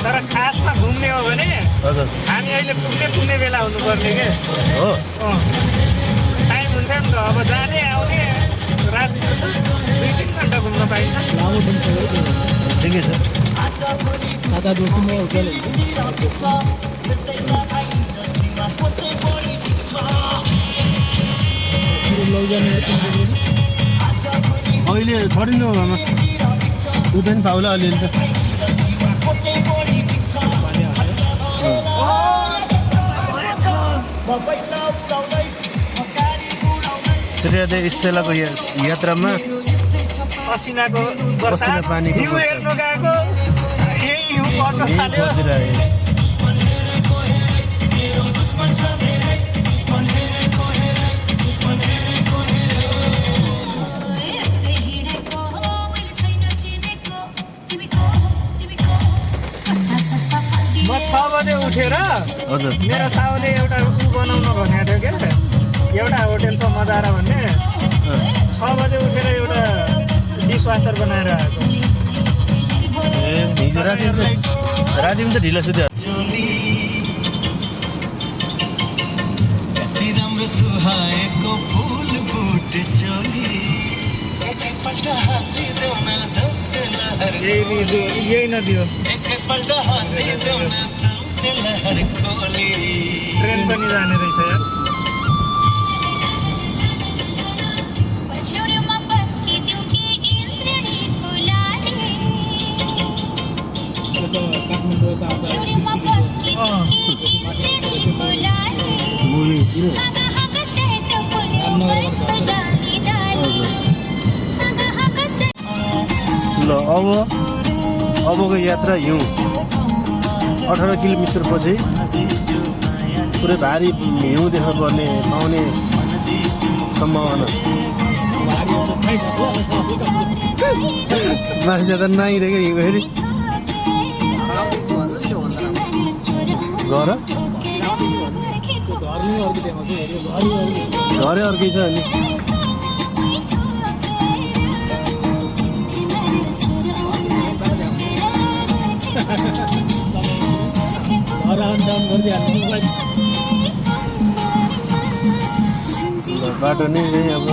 तर खासमा घुम्ने हो भने हजुर हामी अहिले पुग्ने बेला हुनुपर्ने के हो टाइम हुन्छ नि त अब जाने आउने रात 2-3 घन्टा घुम्न पाइन्छ ठिकै छ अहिले छोडिनु घरमा ऊ पनि पाउला अलिअलि त सूर्योदय स्थलको यात्रामा पसिनाको पसिना पानीको हिउँ हेर्नु गएको यही हिउँ पर्न थाल्यो म 6 बजे उठेर हजुर मेरो साउले एउटा ऊ बनाउन भनेको थियो क्या एउटा होटेल छ मजारा भन्ने 6 बजे उठेर एउटा डिसवासर बनाएर आएको ए हिजो राति पनि त ढिलो सुत्यो यही नदियो ट्रेन पनि जाने रहेछ यार ल अबको यात्रा हिउँ 18 किलोमिटर पछि पुरै भारी हिउँ देख्न पाउने सम्भावना मान्छे त नआइरहेको हिउँ फेरि घरै अर्कै छ अनि बाटो नै अब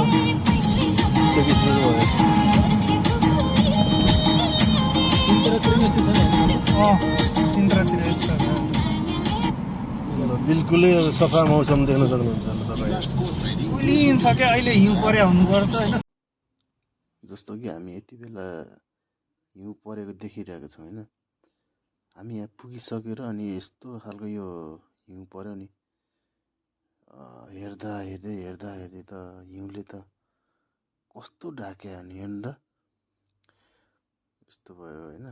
त्यो किसिमको भयो बिल्कुलै सफा मौसम देख्न सक्नुहुन्छ लिन्छ क्या अहिले हिउँ पर्या हुनुपर्छ होइन जस्तो कि हामी यति बेला हिउँ परेको देखिरहेको छौँ होइन हामी यहाँ पुगिसकेर अनि यस्तो खालको यो हिउँ पर्यो नि हेर्दा हेर्दै त हिउँले त कस्तो ढाक्यो नि हेर्नु त यस्तो भयो होइन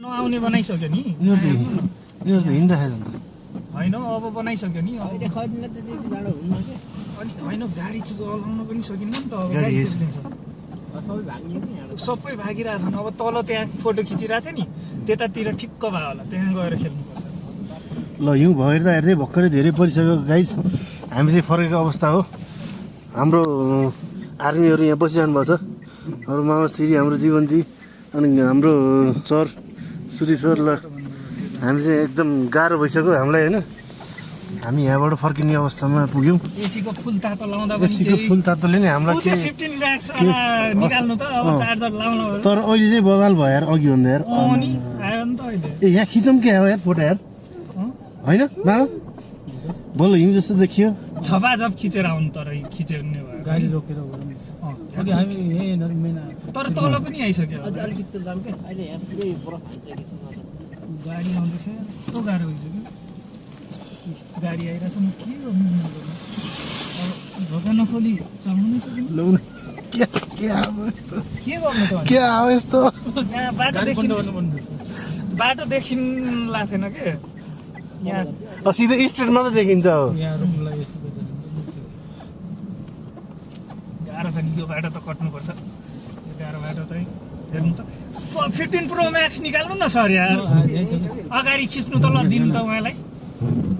नआउने बनाइसक्यो नि हिँडिरहेको होइन अब बनाइसक्यो नि अनि होइन गाडी चाहिँ चलाउन पनि सकिन्न नि त अब गाडी सबै भागिरहेछन् अब तल त्यहाँ फोटो खिचिरहेको थियो नि त्यतातिर ठिक्क भयो होला त्यहाँ गएर खेल्नुपर्छ ल हिउँ हेर्दै भर्खरै धेरै परिसक्यो गाइज हामी चाहिँ फर्केको अवस्था हो हाम्रो आर्मीहरू यहाँ बसिरहनु भएको छ हाम्रो मामा श्री हाम्रो जीवनजी अनि हाम्रो सर सुदीप सरलाई हामी चाहिँ एकदम गाह्रो भइसक्यो हामीलाई होइन हामी यहाँबाट फर्किने अवस्थामा पुग्यौँ एसीको फुल तातो लाउँदा पनि एसीको फुल तातोले नै हामीलाई के 15 लाख निकाल्नु त अब चार्जर लाउनु तर अहिले चाहिँ बवाल भयो यार अघि भन्दा यार नि आयो नि त अहिले ए यहाँ खिचौँ क्या हो यार फोटो यार होइन मामा बल्ल हिउँ जस्तो देखियो झपाझप खिचेर आउनु तर खिच्यो भने भयो गाडी रोकेर अघि हामी यहीँनिर मेन तर तल पनि आइसक्यो अलिकति जाम क्या अहिले यहाँ पुरै बरफ खिचेको छ गाडी आउँदैछ कस्तो गाह्रो भइसक्यो गाडी आइरहेछ म के गर्नु अब ढोका नखोली चलाउनै सकिन लौ न के आयो यस्तो के गर्नु त के आयो यस्तो यहाँ बाटो देखिन लाग्थेन के यहाँ सिधै स्ट्रेट मात्रै देखिन्छ हो यहाँ रुमलाई यसो गाह्रो छ नि यो बाटो त कट्नुपर्छ यो गाह्रो बाटो चाहिँ हेर्नु त 15 प्रो म्याक्स निकाल्नु न सर यार अगाडि खिच्नु त ल दिनु त उहाँलाई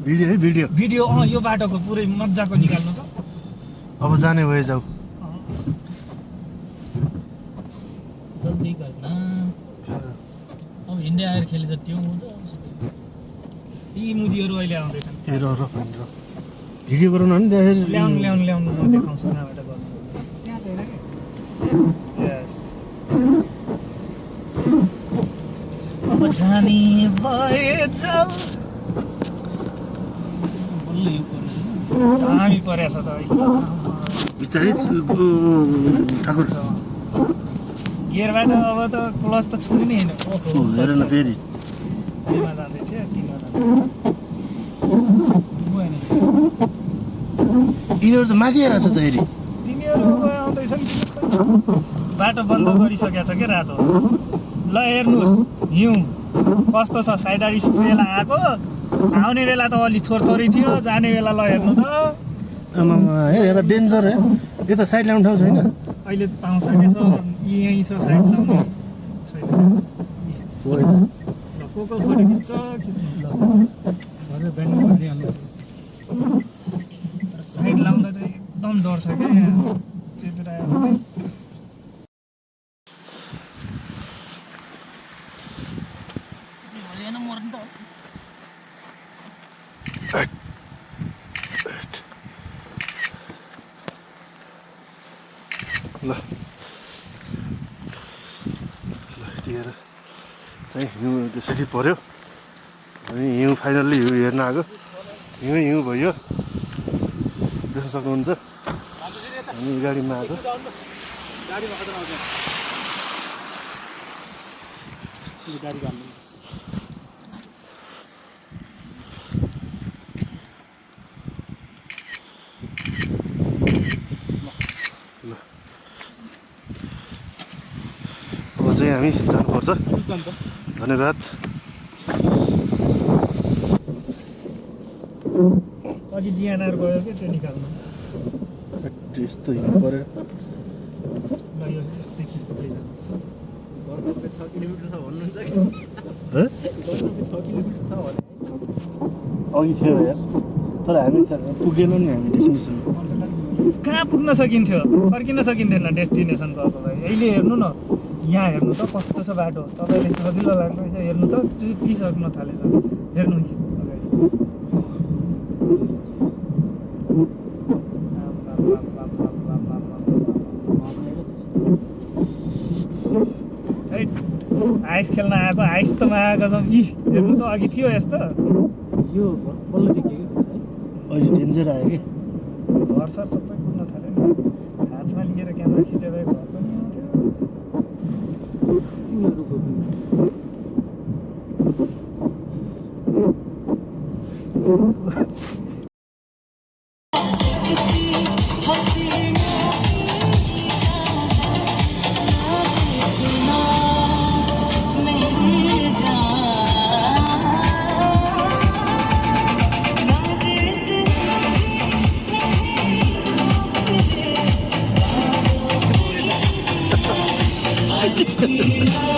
भिडियो है भिडियो भिडियो यो बाटोको पुरै मजाको निकाल्नु त अब जाने भए जाऊ जल्दी गर्न अब इन्डिया आएर खेलेछ त्यो यी मुजीहरू अहिले आउँदैछन् हेर र भिडियो गराउन नि त्यहाँ ल्याउनु म देखाउँछु यहाँबाट गर्नु त्यहाँ त हेर के यस अब जाने भए जाऊ बल्ल यो पर्छ हामी परेछ त बिस्तारै ठाकुर गियरबाट अब त क्लच त छुने नै होइन हेर न फेरि दुईमा जाँदै थियो तिनमा जाँदै गएन यिनीहरू त माथि आइरहेछ त हेरि तिनीहरू आउँदैछन् बाटो बन्द गरिसकेको छ क्या रातो ल हेर्नुहोस् हिउँ कस्तो छ साइडर बेला आएको आउने बेला त अलि थोरै थियो जाने बेला ल हेर्नु त हेर यहाँ त डेन्जर है यो त साइड ल्याउने ठाउँ छैन अहिले पाउँछ कि सर यहीँ छ साइड लाउने छैन ल को फोटो खिच्छ खिच्नु ल घरले ब्यान्ड गरिहाल्नु तर साइड लाउँदा चाहिँ एकदम डर छ क्या यहाँ चेपेर आयो भने भएन मर्नु त ल यतिखेर चाहिँ हिउँ त्यसरी पऱ्यो अनि हिउँ फाइनल्ली हिउँ हेर्न आएको हिउँ भयो देख्न सक्नुहुन्छ हामी गाडीमा आएको ल अब चाहिँ हामी जानुपर्छ धन्यवाद अघि जिएनआर गयो कि त्यो निकाल्नु यस्तो हिउँ पऱ्यो ल यो यस्तै खिच्दै जानु घरको 6 किलोमिटर छ भन्नुहुन्छ कि घरको 6 किलोमिटर छ भने अघि थियो यार तर हामी पुगेन नि हामी डेस्टिनेसन कहाँ पुग्न सकिन्थ्यो फर्किन सकिन्थेन डेस्टिनेसन गएको भए अहिले हेर्नु न यहाँ हेर्नु त कस्तो छ बाटो तपाईँले सजिलो लाग्दैछ हेर्नु त पिसक्न थालेछ हेर्नु नि आइस खेल्न आएको आइस त आएको छ यी हेर्नु त अघि थियो यस्तो यो बल्ल टिक्यो अहिले डेन्जर आयो कि घर सर सबै कुद्न थाल्यो नि हातमा लिएर क्यामेरा खिचेर घर पनि आउँथ्यो आज की